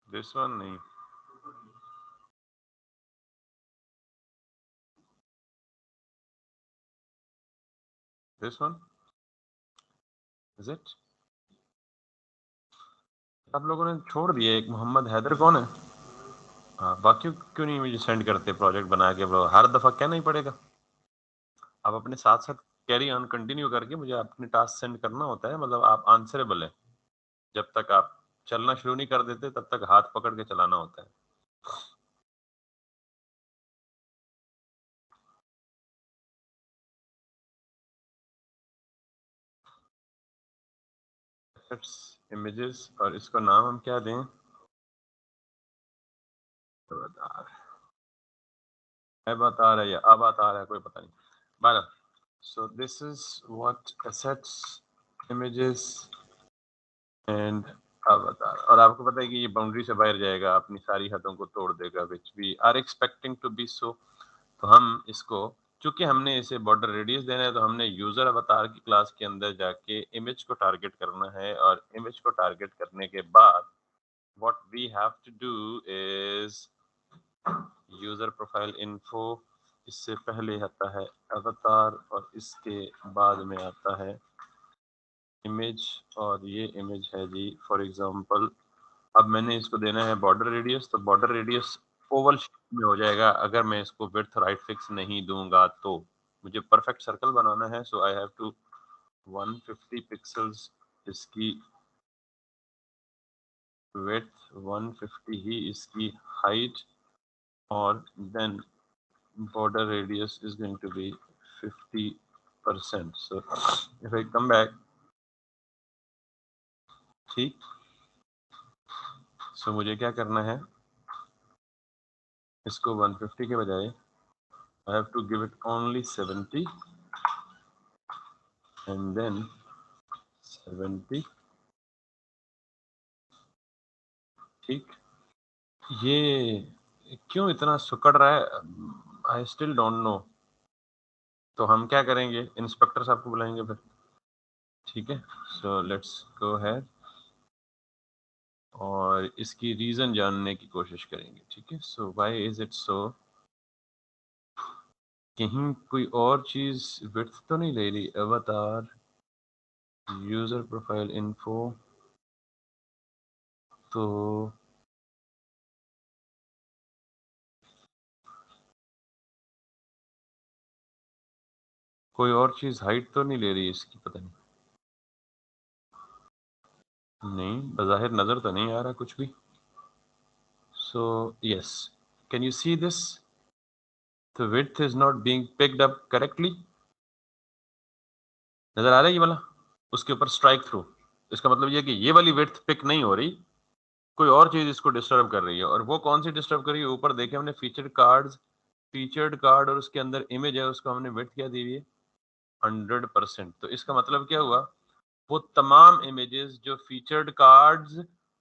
This one नहीं, this one is it. आप लोगों ने छोड़ दिया एक मोहम्मद हैदर, कौन है? हाँ, बाकी क्यों नहीं मुझे सेंड करते प्रोजेक्ट बना के? ब्रो हर दफा क्या नहीं पड़ेगा? आप अपने साथ साथ कैरी ऑन कंटिन्यू करके मुझे अपने टास्क सेंड करना होता है, मतलब आप आंसरेबल है। जब तक आप चलना शुरू नहीं कर देते तब तक हाथ पकड़ के चलाना होता है। इमेजेस, और इसको नाम हम क्या दें? अवतार है या अवतार है, कोई पता नहीं। बहरहाल, so this is what assets, images and avatar। और आपको पता है कि ये बाउंड्री से बाहर जाएगा, अपनी सारी हदों को तोड़ देगा, which we are expecting to be so। तो हम इसको, चूंकि हमने इसे बॉर्डर रेडियस देना है, तो हमने यूजर अवतार की क्लास के अंदर जाके इमेज को टारगेट करना है, और इमेज को टारगेट करने के बाद what we have to do is user profile info, इससे पहले आता है अवतार, और इसके बाद में आता है इमेज। और ये इमेज है जी, फॉर एग्जांपल अब मैंने इसको देना है बॉर्डर रेडियस, तो बॉर्डर रेडियस ओवल शेप में हो जाएगा अगर मैं इसको विड्थ राइट फिक्स नहीं दूंगा तो। मुझे परफेक्ट सर्कल बनाना है, सो आई हैव टू 150 पिक्सल्स इसकी विड्थ, 150 ही इसकी हाइट, और then border radius is going to be 50%। So if I come back, ठीक, so मुझे क्या करना है, इसको 150 के बजाय I have to give it only 70 and then 70। ठीक, ये क्यों इतना सुकड़ रहा है, आई स्टिल डोंट नो। तो हम क्या करेंगे, इंस्पेक्टर साहब को बुलाएंगे फिर। ठीक है, सो लेट्स गो है और इसकी रीजन जानने की कोशिश करेंगे। ठीक है, so why is it so, कहीं कोई और चीज विड्थ तो नहीं ले रही? अवतार, यूजर प्रोफाइल इन्फो, तो कोई और चीज हाइट तो नहीं ले रही इसकी, पता नहीं। नहीं, बज़ाहिर नजर तो नहीं आ रहा कुछ भी। So yes, can you see this, the width is not being picked up correctly. नजर आ रहा है ये वाला, उसके ऊपर स्ट्राइक थ्रू। इसका मतलब ये कि ये वाली विड्थ पिक नहीं हो रही, कोई और चीज इसको डिस्टर्ब कर रही है। और वो कौन सी डिस्टर्ब कर रही है? ऊपर देखे हमने फीचर्ड कार्ड्स, फीचर्ड कार्ड, और उसके अंदर इमेज है, उसको हमने विड्थ क्या दी हुई है? 100%। तो इसका मतलब क्या हुआ, वो तमाम इमेजेस जो फीचर्ड कार्ड्स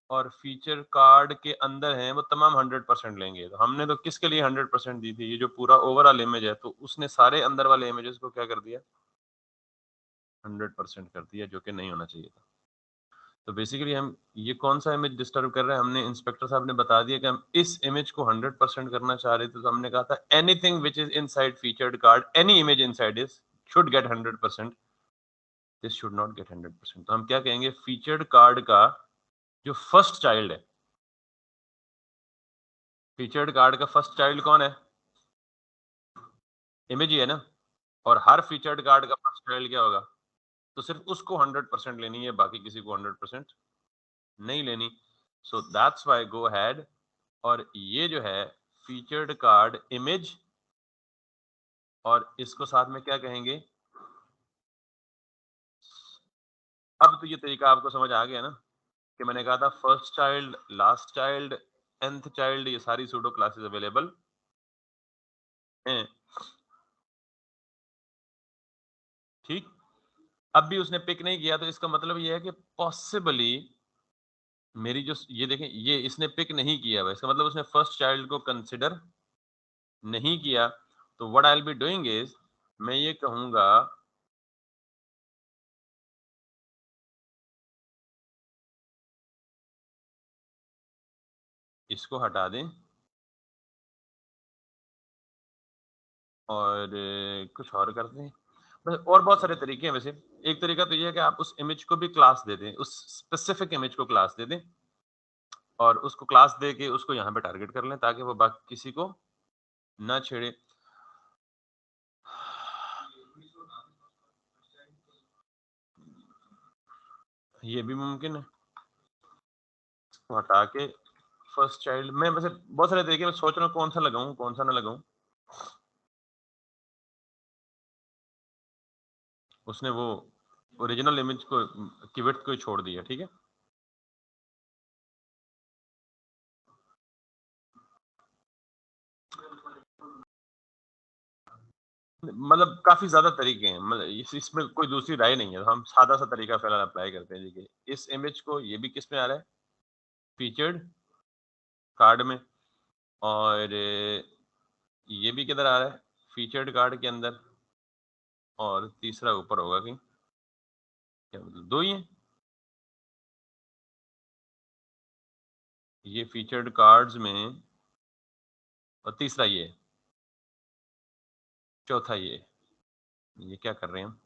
और फीचर कार्ड के अंदर हैं, वो तमाम 100% लेंगे। तो हमने तो किसके लिए 100% दी थी? ये जो पूरा ओवरऑल इमेज है, तो उसने सारे अंदर वाले इमेजेस को क्या कर दिया? 100% कर दिया, जो कि नहीं होना चाहिए था। तो बेसिकली हम ये कौन सा इमेज डिस्टर्ब कर रहे हैं? हमने, इंस्पेक्टर साहब ने बता दिया कि हम इस इमेज को 100% करना चाह रहे थे, तो हमने कहा था anything which is inside featured card, any image inside is should get 100%, this should not gate 100%। तो हम क्या कहेंगे, फीचर्ड कार्ड का जो फर्स्ट चाइल्ड है, फीचर्ड कार्ड का फर्स्ट चाइल्ड कौन है? इमेज ही है ना। और हर फीचर्ड कार्ड का फर्स्ट चाइल्ड क्या होगा? तो सिर्फ उसको 100% लेनी है, बाकी किसी को 100% नहीं लेनी। So that's why go had, और ये जो है फीचर्ड कार्ड इमेज, और इसको साथ में क्या कहेंगे? अब तो ये तरीका आपको समझ आ गया ना, कि मैंने कहा था first child, last child, nth child, ये सारी सूडो क्लासेस अवेलेबल हैं। ठीक, अब भी उसने पिक नहीं किया, तो इसका मतलब ये है कि पॉसिबली मेरी जो, ये देखें, ये इसने पिक नहीं किया हुआ, इसका मतलब उसने फर्स्ट चाइल्ड को कंसिडर नहीं किया। तो what I will be doing is, मैं ये कहूंगा इसको हटा दें और कुछ और करते हैं। बस और बहुत सारे तरीके हैं वैसे। एक तरीका तो ये है कि आप उस इमेज को भी क्लास दे दें, उस स्पेसिफिक इमेज को क्लास दे दें और उसको क्लास दे के उसको यहाँ पे टारगेट कर लें ताकि वो बाकी किसी को ना छेड़े। ये भी मुमकिन है। इसको हटा के फर्स्ट चाइल्ड में वैसे बहुत सारे तरीके, मैं सोच रहा हूँ कौन सा लगाऊं कौन सा ना लगाऊं। उसने वो ओरिजिनल इमेज को की विड्थ को ही छोड़ दिया, ठीक है। मतलब काफी ज्यादा तरीके हैं, मतलब इसमें कोई दूसरी राय नहीं है, हम सादा सा तरीका फिलहाल अप्लाई करते हैं जी कि इस इमेज को, ये भी किस में आ रहा है, फीचर्ड कार्ड में, और ये भी किधर आ रहा है, फीचर्ड कार्ड के अंदर, और तीसरा ऊपर होगा कहीं, क्या मतलब दो ही है, ये फीचर्ड कार्ड्स में और तीसरा ये, चौथा ये क्या कर रहे हैं हम,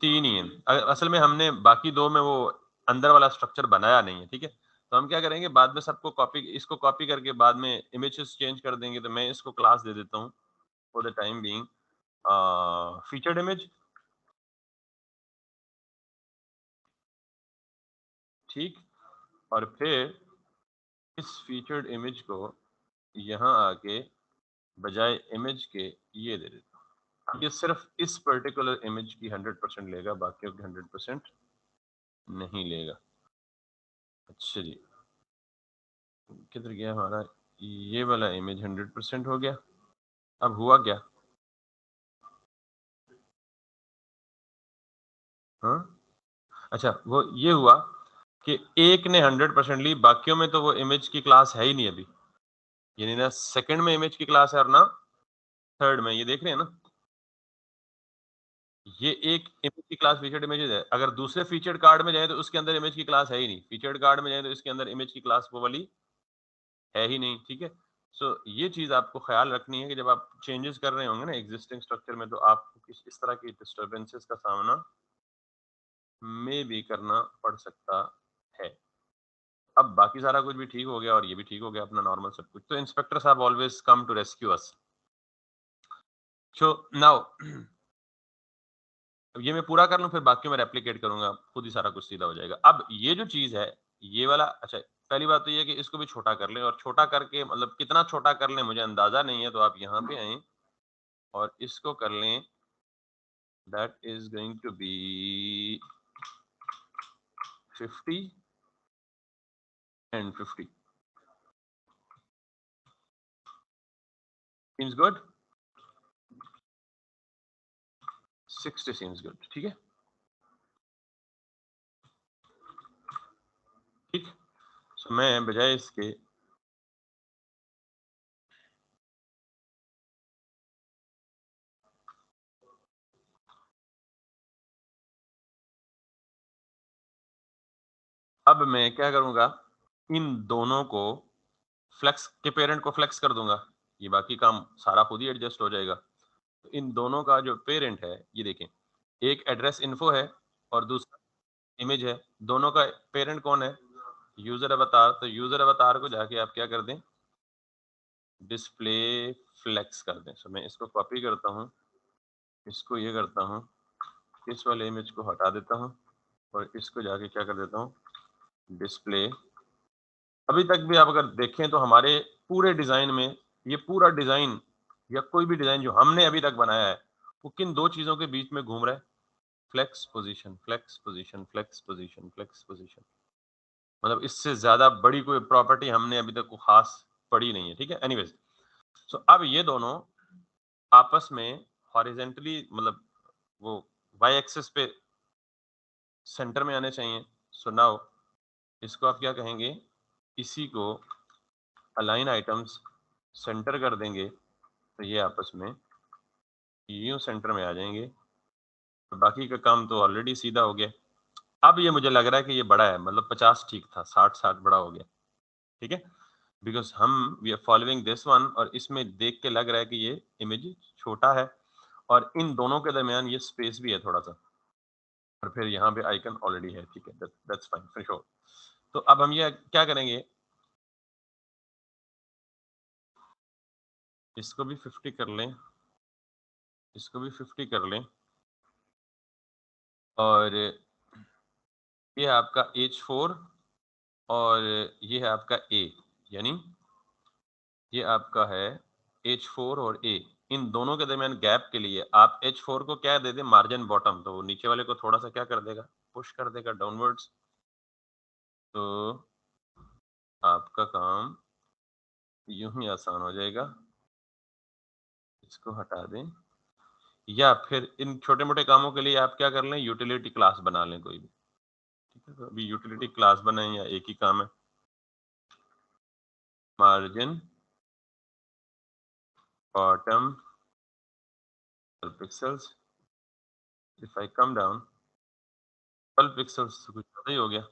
तीन ही है। असल में हमने बाकी दो में वो अंदर वाला स्ट्रक्चर बनाया नहीं है, ठीक है। तो हम क्या करेंगे, बाद में सबको कॉपी, इसको कॉपी करके बाद में इमेजेस चेंज कर देंगे। तो मैं इसको क्लास दे देता हूँ for the time being featured image, ठीक। और फिर इस फीचर्ड इमेज को यहाँ आके बजाय इमेज के ये दे देता हूँ। ये सिर्फ इस पर्टिकुलर इमेज की 100% लेगा, बाकी की 100% नहीं लेगा। अच्छा जी, किधर गया हमारा, ये वाला इमेज 100% हो गया। अब हुआ क्या, हाँ, अच्छा वो ये हुआ कि एक ने 100% ली, बाकियों में तो वो इमेज की क्लास है ही नहीं अभी, यानी ना सेकंड में इमेज की क्लास है और ना थर्ड में, ये देख रहे हैं ना, ये एक इमेज की क्लास फीचर्ड इमेजेस है। अगर दूसरे फीचर्ड कार्ड में जाए तो उसके अंदर इमेज की क्लास है ही नहीं, फीचर्ड कार्ड में जाए तो इसके अंदर इमेज की क्लास वो वाली है ही नहीं, ठीक है। सो ये चीज आपको ख्याल रखनी है कि जब आप चेंजेस कर रहे होंगे ना एग्जिस्टिंग स्ट्रक्चर में, तो आपको इस तरह की डिस्टर्बेंसेस का सामना में भी करना पड़ सकता है। अब बाकी सारा कुछ भी ठीक हो गया और ये भी ठीक हो गया अपना नॉर्मल सब कुछ, तो इंस्पेक्टर साहब always come to rescue us. So now ये मैं पूरा कर लूं, फिर बाकी मैं रेप्लिकेट करूंगा, खुद ही सारा कुछ सीधा हो जाएगा। अब ये जो चीज है, ये वाला, अच्छा पहली बात तो ये है कि इसको भी छोटा कर लें, और छोटा करके मतलब कितना छोटा कर लें मुझे अंदाजा नहीं है, तो आप यहाँ पे आए और इसको कर लें, that is going to be 50 and 50 seems good, 60 seems good, ठीक है, ठीक। सो मैं बजाय इसके अब मैं क्या करूंगा, इन दोनों को फ्लेक्स के पेरेंट को फ्लेक्स कर दूंगा, ये बाकी काम सारा खुद ही एडजस्ट हो जाएगा। तो इन दोनों का जो पेरेंट है, ये देखें, एक एड्रेस इन्फो है और दूसरा इमेज है, दोनों का पेरेंट कौन है, यूजर अवतार। तो यूजर अवतार को जाके आप क्या कर दें, डिस्प्ले फ्लेक्स कर दें। सो मैं इसको कॉपी करता हूँ, इसको ये करता हूँ, इस वाले इमेज को हटा देता हूँ और इसको जाके क्या कर देता हूँ, डिस्प्ले। अभी तक भी आप अगर देखें तो हमारे पूरे डिजाइन में, ये पूरा डिजाइन या कोई भी डिजाइन जो हमने अभी तक बनाया है, वो किन दो चीजों के बीच में घूम रहा है, flex position, flex position, flex position, flex position. मतलब इससे ज्यादा बड़ी कोई प्रॉपर्टी हमने अभी तक को खास पड़ी नहीं है, ठीक है। एनीवेज, सो अब ये दोनों आपस में हॉरिजेंटली, मतलब वो वाई एक्सिस पे सेंटर में आने चाहिए। सो नाउ इसको आप क्या कहेंगे, इसी को अलाइन आइटम्स सेंटर कर देंगे, तो ये आपस में यूं सेंटर में आ जाएंगे। तो बाकी का काम तो ऑलरेडी सीधा हो गया। अब ये मुझे लग रहा है कि ये बड़ा है, मतलब 50 ठीक था, 60 60 बड़ा हो गया, ठीक है, बिकॉज हम we are following this one और इसमें देख के लग रहा है कि ये इमेज छोटा है और इन दोनों के दरमियान ये स्पेस भी है थोड़ा सा, और फिर यहाँ पे आइकन ऑलरेडी है, ठीक है, दैट्स फाइन फॉर श्योर। तो अब हम ये क्या करेंगे, इसको भी 50 कर लें, इसको भी 50 कर लें, और ये आपका H4 और ये है आपका A, यानी ये आपका है H4 और A, इन दोनों के दरमियान गैप के लिए आप H4 को क्या दे दें, मार्जिन बॉटम, तो नीचे वाले को थोड़ा सा क्या कर देगा, पुश कर देगा डाउनवर्ड्स। तो आपका काम यूं ही आसान हो जाएगा, इसको हटा दें, या फिर इन छोटे मोटे कामों के लिए आप क्या कर लें, यूटिलिटी क्लास बना लें कोई भी, ठीक है। तो अभी यूटिलिटी क्लास बनाएं, या एक ही काम है, margin bottom pixels, if I come down 12 pixels, कुछ ज़्यादा ही हो गया,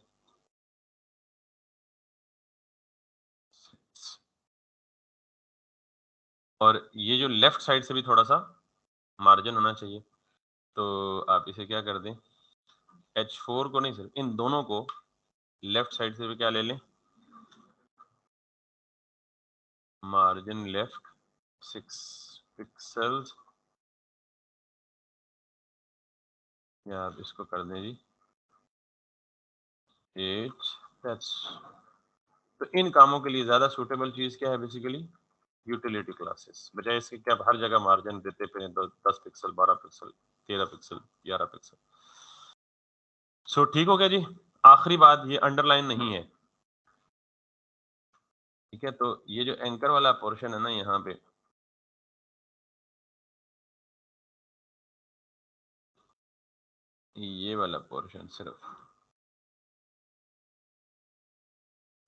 और ये जो लेफ्ट साइड से भी थोड़ा सा मार्जिन होना चाहिए, तो आप इसे क्या कर दें, H4 को नहीं, सिर्फ इन दोनों को लेफ्ट साइड से भी क्या ले लें, मार्जिन लेफ्ट 6 पिक्सल्स, या आप इसको कर दें जी 8, दैट्स। तो इन कामों के लिए ज्यादा सूटेबल चीज क्या है, बेसिकली यूटिलिटी क्लासेस, बजाय इसके कि आप हर जगह मार्जिन देते फिर 10 पिक्सल, 12 पिक्सल, 13 पिक्सल, 11 पिक्सल। सो ठीक हो गया जी। आखिरी बात, ये अंडरलाइन नहीं है, ठीक है। तो ये जो एंकर वाला पोर्शन है ना, यहाँ पे ये वाला पोर्शन, सिर्फ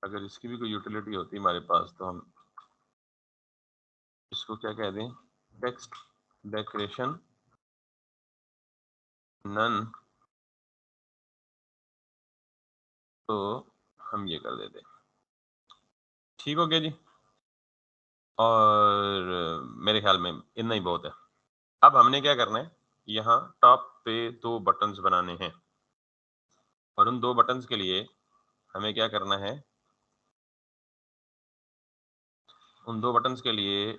अगर इसकी भी कोई यूटिलिटी होती हमारे पास, तो हम इसको क्या कह दें, टेक्स्ट डेकोरेशन नन, तो हम ये कर देते, ठीक हो गया जी। और मेरे ख्याल में इतना ही बहुत है। अब हमने क्या करना है, यहाँ टॉप पे 2 बटन्स बनाने हैं, और उन 2 बटन्स के लिए हमें क्या करना है, उन 2 बटन्स के लिए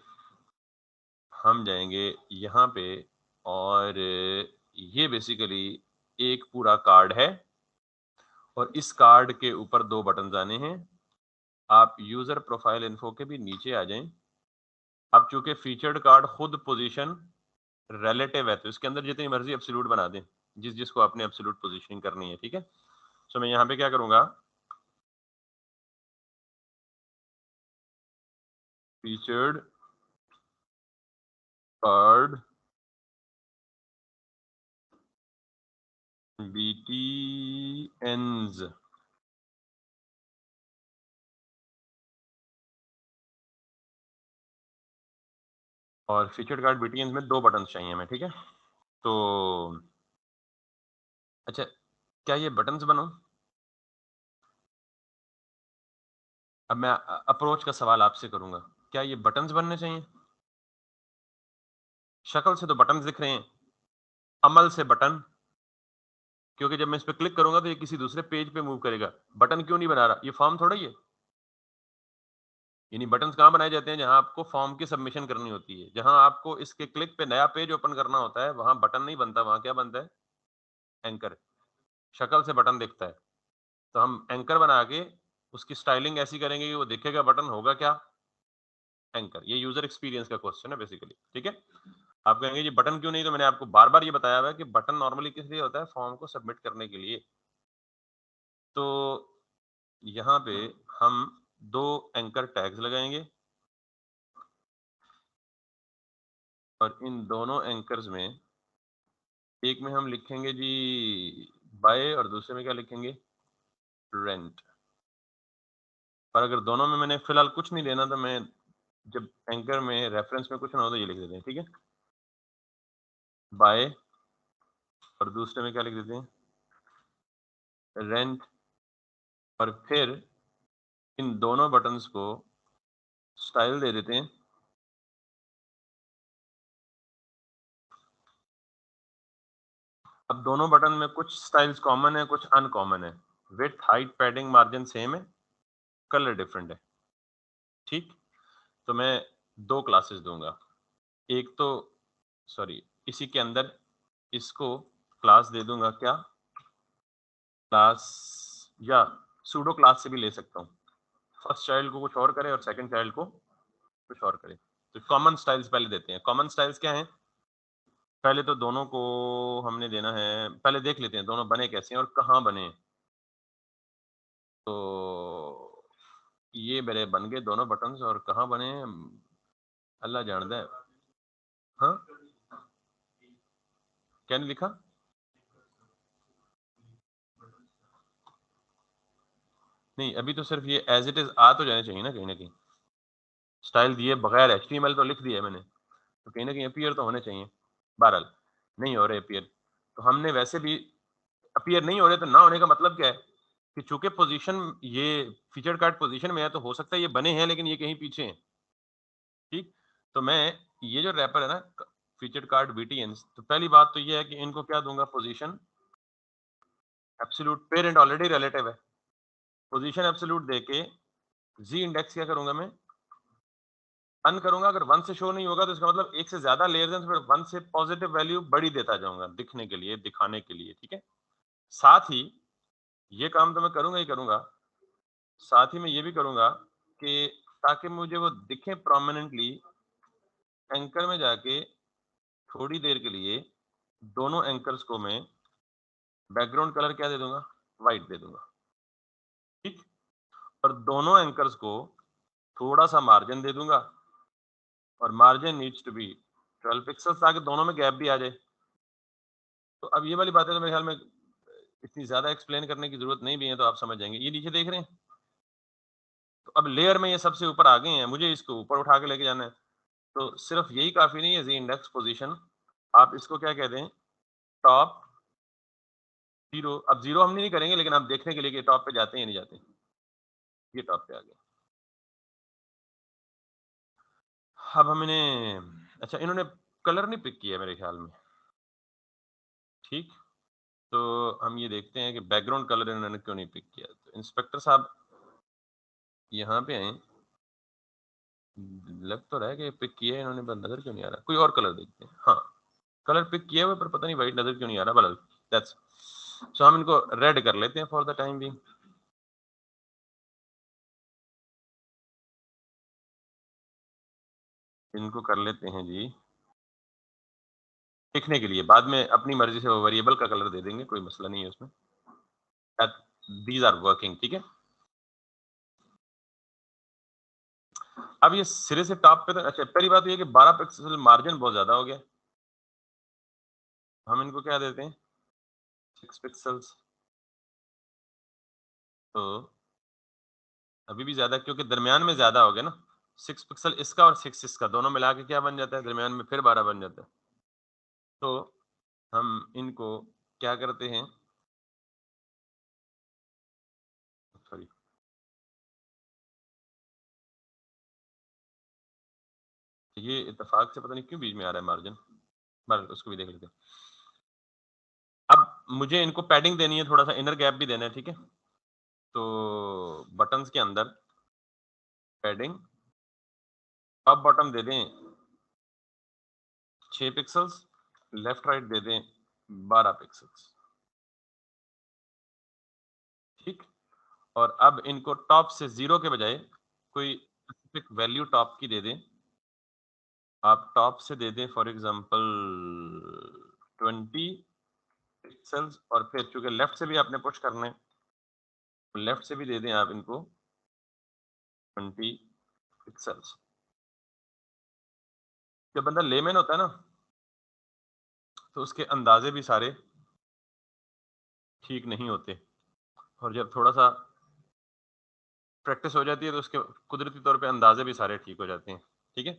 हम जाएंगे यहाँ पे, और ये बेसिकली एक पूरा कार्ड है, और इस कार्ड के ऊपर 2 बटन आने हैं। आप यूजर प्रोफाइल इन्फो के भी नीचे आ जाएं। अब चूंकि फीचर्ड कार्ड खुद पोजीशन रिलेटिव है, तो इसके अंदर जितनी मर्जी एब्सोल्यूट बना दें, जिस जिसको आपने एब्सोल्यूट पोजीशनिंग करनी है, ठीक है। सो मैं यहाँ पे क्या करूंगा, फीचर्ड कार्ड BTNs, और फीचर्ड कार्ड BTNs में 2 बटन चाहिए हमें, ठीक है। तो अच्छा, क्या ये बटन्स बनाऊं? अब मैं अप्रोच का सवाल आपसे करूंगा, क्या ये बटन्स बनने चाहिए? शक्ल से तो बटन्स दिख रहे हैं, अमल से बटन, क्योंकि जब मैं इस पे क्लिक करूंगा तो ये किसी दूसरे पेज पे मूव करेगा। बटन क्यों नहीं बना रहा, ये फॉर्म थोड़ा ही है। यानी बटन्स कहाँ बनाए जाते हैं, जहां आपको फॉर्म की सबमिशन करनी होती है, जहां आपको इसके क्लिक पे नया पेज ओपन करना होता है, वहां बटन नहीं बनता, वहां क्या बनता है, एंकर। शक्ल से बटन दिखता है, तो हम एंकर बना के उसकी स्टाइलिंग ऐसी करेंगे कि वो दिखेगा बटन, होगा क्या, एंकर। ये यूजर एक्सपीरियंस का क्वेश्चन है बेसिकली, ठीक है। आप कहेंगे जी बटन क्यों नहीं, तो मैंने आपको बार बार ये बताया हुआ है कि बटन नॉर्मली किस लिए होता है, फॉर्म को सबमिट करने के लिए। तो यहाँ पे हम 2 एंकर टैग्स लगाएंगे, और इन दोनों एंकर्स में एक में हम लिखेंगे जी बाय, और दूसरे में क्या लिखेंगे, रेंट। और अगर दोनों में मैंने फिलहाल कुछ नहीं देना, तो मैं जब एंकर में रेफरेंस में कुछ ना हो तो ये लिख देते हैं, ठीक है, बाय, और दूसरे में क्या लिख देते हैं, रेंट। और फिर इन दोनों बटन्स को स्टाइल दे देते हैं अब दोनों बटन में कुछ स्टाइल्स कॉमन है, कुछ अनकॉमन है। Width, height, padding, margin same है, कलर डिफरेंट है। ठीक, तो मैं दो क्लासेस दूंगा। एक तो सॉरी इसी के अंदर इसको क्लास दे दूंगा, क्या क्लास, या सूडो क्लास से भी ले सकता हूँ। फर्स्ट चाइल्ड को कुछ और करे और सेकंड चाइल्ड को कुछ और करे। तो कॉमन स्टाइल्स पहले देते हैं। कॉमन स्टाइल्स क्या हैं? पहले तो दोनों को हमने देना है, पहले देख लेते हैं दोनों बने कैसे हैं और कहाँ बने हैं। तो ये मेरे बन गए दोनों बटन्स, और कहाँ बने हैं अल्लाह जानता है। हाँ, क्या नहीं लिखा? नहीं, अभी तो सिर्फ ये एज इट इज आ तो जाने चाहिए ना कहीं स्टाइल दिए बगैर। HTML तो लिख दिया है मैंने, तो कहीं ना कहीं अपीयर तो होने चाहिए। बहरहाल नहीं हो रहे अपीयर, तो हमने वैसे भी अपीयर नहीं हो रहे, तो ना होने का मतलब क्या है कि चूंकि पोजीशन ये फीचर कार्ड पोजीशन में है, तो हो सकता है ये बने हैं लेकिन ये कहीं पीछे हैं। ठीक, तो मैं ये जो रैपर है ना फीचर कार्ड VTNs, तो पहली बात तो ये है कि इनको क्या दूंगा, position absolute. Parent already relative है, पोजीशन एब्सोल्यूट देके जी इंडेक्स क्या करूंगा मैं, अन करूंगा। अगर 1 से शो नहीं होगा तो इसका मतलब एक से ज्यादा लेयर है, तो फिर 1 से पॉजिटिव वैल्यू बड़ी देता जाऊंगा दिखने के लिए, दिखाने के लिए। ठीक है, साथ ही ये काम तो मैं करूंगा ही करूंगा, साथ ही मैं ये भी करूंगा कि ताकि मुझे वो दिखे प्रोमिनेंटली, एंकर में जाके थोड़ी देर के लिए दोनों एंकर्स को मैं बैकग्राउंड कलर क्या दे दूंगा, व्हाइट दे दूंगा। ठीक, और दोनों एंकर्स को थोड़ा सा मार्जिन दे दूंगा, और margin needs to be 12 pixels, ताकि दोनों में गैप भी आ जाए। तो अब ये वाली बातें तो मेरे ख्याल में इतनी ज्यादा एक्सप्लेन करने की जरूरत नहीं भी है, तो आप समझ जाएंगे। ये नीचे देख रहे हैं, तो अब लेयर में ये सबसे ऊपर आ गए हैं, मुझे इसको ऊपर उठा के लेके जाना है। तो सिर्फ यही काफी नहीं है, जी इंडेक्स पोजीशन, आप इसको क्या कहते हैं, टॉप जीरो। अब जीरो हम नहीं करेंगे, लेकिन आप देखने के लिए कि टॉप पे जाते हैं या नहीं जाते। ये टॉप पे आ गया। अब हमने, अच्छा इन्होंने कलर नहीं पिक किया मेरे ख्याल में। ठीक, तो हम ये देखते हैं कि बैकग्राउंड कलर इन्होंने क्यों नहीं पिक किया। तो इंस्पेक्टर साहब यहाँ पे आए, लग तो रहा है कि पिक किया है इन्होंने, पर नजर क्यों नहीं आ रहा। कोई और कलर देखते हैं। हाँ, कलर पिक किया हुआ पर पता नहीं वाइट नजर क्यों नहीं आ रहा। बल दैट्स, सो हम इनको रेड कर लेते हैं फॉर द टाइम भी। इनको कर लेते हैं जी दिखने के लिए, बाद में अपनी मर्जी से वो वेरिएबल का कलर दे देंगे, कोई मसला नहीं है उसमें। These are working. ठीक है, अब ये सिरे से टॉप पे तो, अच्छा पहली बात तो ये कि 12 पिक्सल मार्जिन बहुत ज्यादा हो गया। हम इनको क्या देते हैं, 6 पिक्सल्स। तो अभी भी ज्यादा, क्योंकि दरमियान में ज्यादा हो गया ना। 6 पिक्सल इसका और 6 इसका, दोनों मिला के क्या बन जाता है, दरमियान में फिर 12 बन जाता है। तो हम इनको क्या करते हैं, सॉरी ये इत्तेफाक से पता नहीं क्यों बीच में आ रहा है मार्जिन, बस उसको भी देख लेते हैं। अब मुझे इनको पैडिंग देनी है, थोड़ा सा इनर गैप भी देना है। ठीक है, तो बटन्स के अंदर पैडिंग टॉप बॉटम दे दें 6 पिक्सल्स, लेफ्ट राइट दे दें 12 पिक्सल्स। ठीक, और अब इनको टॉप से 0 के बजाय कोई स्पेसिफिक वैल्यू टॉप की दे दें। आप टॉप से दे दें फॉर एग्जांपल 20 पिक्सल्स, और फिर चूंकि लेफ्ट से भी आपने पुश करना है, तो लेफ्ट से भी दे दें आप इनको 20 पिक्सल्स। जब बंदा लेमैन होता है ना, तो उसके अंदाजे भी सारे ठीक नहीं होते, और जब थोड़ा सा प्रैक्टिस हो जाती है तो उसके कुदरती तौर पे अंदाजे भी सारे ठीक हो जाते हैं। ठीक है,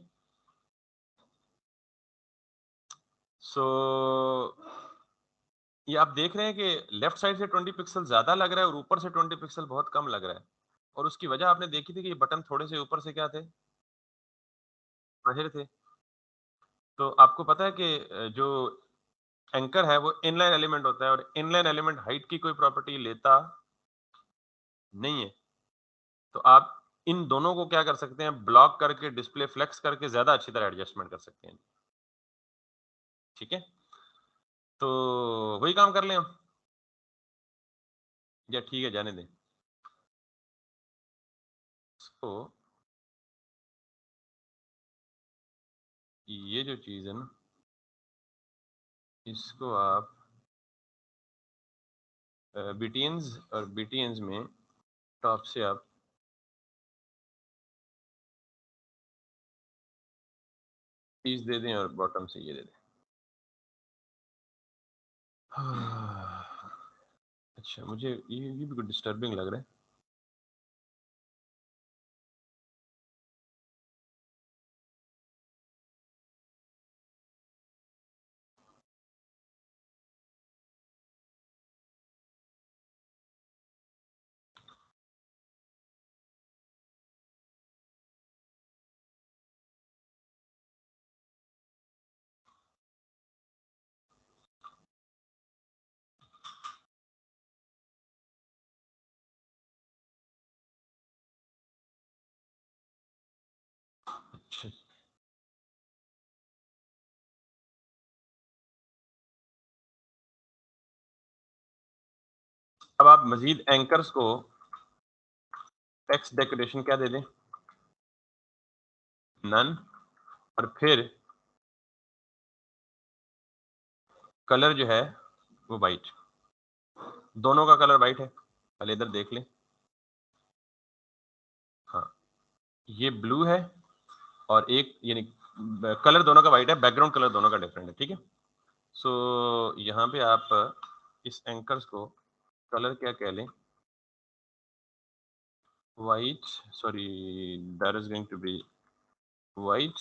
सो ये आप देख रहे हैं कि लेफ्ट साइड से 20 पिक्सल ज्यादा लग रहा है और ऊपर से 20 पिक्सल बहुत कम लग रहा है। और उसकी वजह आपने देखी थी कि ये बटन थोड़े से ऊपर से क्या थे, बाहिर थे। तो आपको पता है कि जो एंकर है वो इनलाइन एलिमेंट होता है और इनलाइन एलिमेंट हाइट की कोई प्रॉपर्टी लेता नहीं है। तो आप इन दोनों को क्या कर सकते हैं, ब्लॉक करके डिस्प्ले फ्लेक्स करके ज्यादा अच्छी तरह एडजस्टमेंट कर सकते हैं। ठीक है, तो वही काम कर लें हम, या ठीक है जाने दें इसको। ये जो चीज है ना, इसको आप बीटीएंस और बीटीएंस में टॉप से आप पीस दे दें और बॉटम से ये दे दें। अच्छा, मुझे ये भी कुछ डिस्टर्बिंग लग रहा है। अच्छा, अब आप मजीद एंकर्स को टेक्स्ट डेकोरेशन क्या दे दें, नन, और फिर कलर जो है वो वाइट, दोनों का कलर वाइट है, पहले इधर देख लें। हाँ, ये ब्लू है और एक यानी कलर दोनों का वाइट है, बैकग्राउंड कलर दोनों का डिफरेंट है। ठीक है, सो यहाँ पे आप इस एंकर्स को कलर क्या कह लें, white, sorry that is going to be white.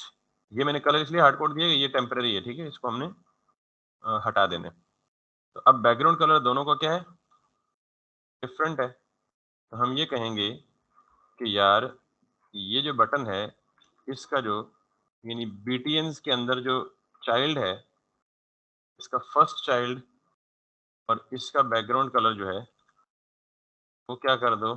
ये मैंने कलर इसलिए हार्ड कोड दिया, ये टेम्पररी है, ठीक है, इसको हमने हटा देना है। तो अब बैकग्राउंड कलर दोनों का क्या है, डिफरेंट है। तो हम ये कहेंगे कि यार ये जो बटन है इसका जो यानी बीटीएंस के अंदर जो चाइल्ड है, इसका फर्स्ट चाइल्ड और इसका बैकग्राउंड कलर जो है वो क्या कर दो,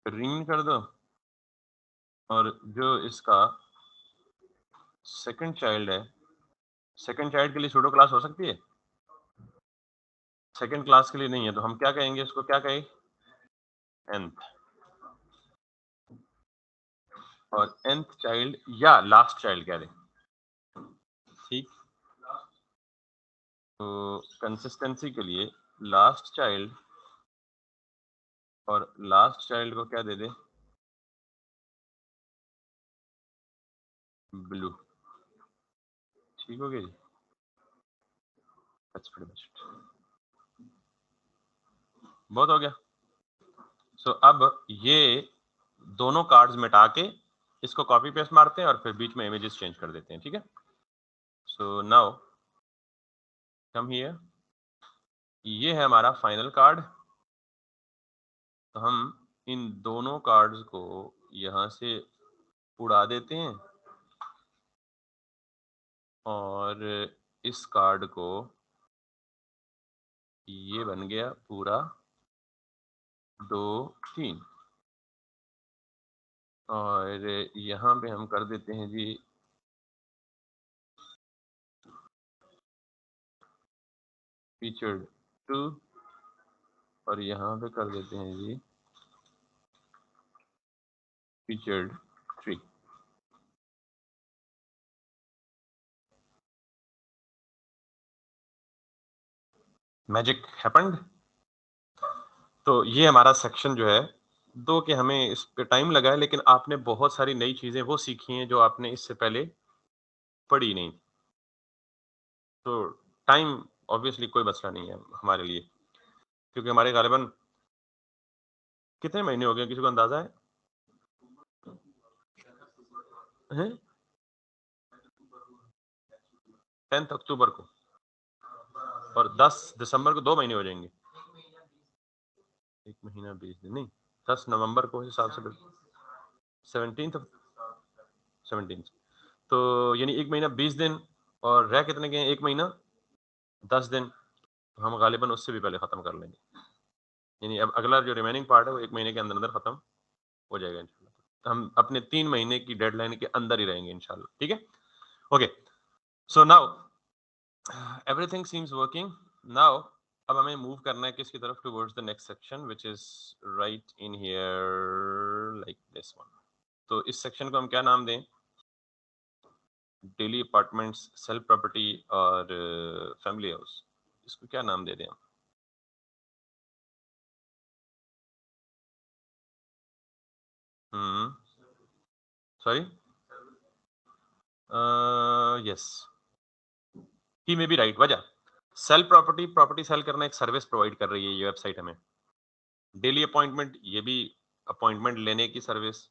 ग्रीन कर दो। और जो इसका सेकंड चाइल्ड है, सेकंड चाइल्ड के लिए सूडो क्लास हो सकती है, सेकंड क्लास के लिए नहीं है, तो हम क्या कहेंगे, इसको क्या कहें, nth। और nth चाइल्ड या लास्ट चाइल्ड कह दें। ठीक, तो कंसिस्टेंसी के लिए लास्ट चाइल्ड और लास्ट चाइल्ड को क्या दे दे, ब्लू। ठीक हो गया जी, दैट्स प्रीटी मच इट, बहुत हो गया। सो अब ये दोनों कार्ड्स मिटा के इसको कॉपी पेस्ट मारते हैं और फिर बीच में इमेजेस चेंज कर देते हैं। ठीक है, सो नाउ कम हियर, ये है हमारा फाइनल कार्ड। तो हम इन दोनों कार्ड्स को यहाँ से उड़ा देते हैं और इस कार्ड को, ये बन गया पूरा 2 3, और यहाँ पे हम कर देते हैं जी फीचर्ड 2, और यहाँ पे कर देते हैं जी फीचर्ड 3। Magic happened. तो ये हमारा सेक्शन जो है, दो कि हमें इस पे टाइम लगा है, लेकिन आपने बहुत सारी नई चीजें वो सीखी हैं जो आपने इससे पहले पढ़ी नहीं। तो टाइम ऑब्वियसली कोई मसला नहीं है हमारे लिए, क्योंकि हमारे गालिबन कितने महीने हो गए, किसी को अंदाजा है? हैं? 10 अक्टूबर को और 10 दिसंबर को 2 महीने हो जाएंगे। 1 महीना 20 दिन नहीं, 10 नवंबर को हिसाब से 17 तो यानी 1 महीना 20 दिन और रह कितने गए? 1 महीना 10 दिन। तो हम गालिबन उससे भी पहले खत्म कर लेंगे, यानी अब अगला जो रिमेनिंग पार्ट है वो 1 महीने के अंदर अंदर खत्म हो जाएगा इंशाल्लाह। हम अपने 3 महीने की डेडलाइन के अंदर ही रहेंगे इंशाल्लाह, ठीक है। Okay, so now everything seems working now. अब हमें मूव करना है किसकी तरफ? Towards the next section which is right in here like this one. तो इस सेक्शन को हम क्या नाम दें? डेली अपार्टमेंट्स, सेल्फ प्रॉपर्टी और फैमिली हाउस, इसको क्या नाम दे दें हम? Sorry, yes, he may be right. वजह, सेल प्रॉपर्टी, प्रॉपर्टी सेल करना एक सर्विस प्रोवाइड कर रही है ये वेबसाइट हमें। डेली अपॉइंटमेंट, ये भी अपॉइंटमेंट लेने की सर्विस।